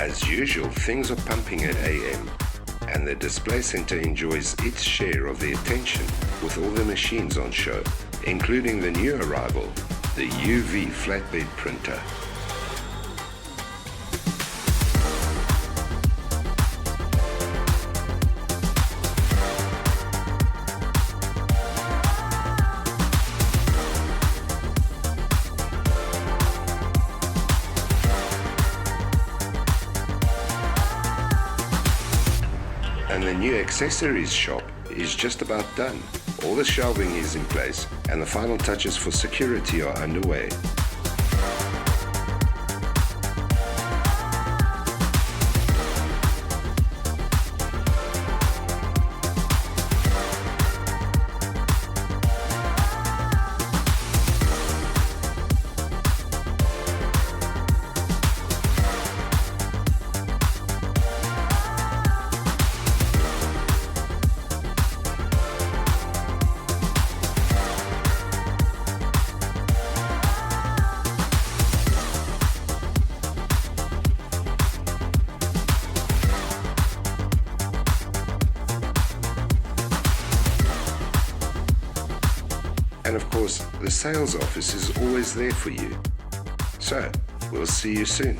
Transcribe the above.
As usual, things are pumping at AM, and the display center enjoys its share of the attention with all the machines on show, including the new arrival, the UV Flatbed Printer. And the new accessories shop is just about done. All the shelving is in place and the final touches for security are underway. And of course, the sales office is always there for you. So, we'll see you soon.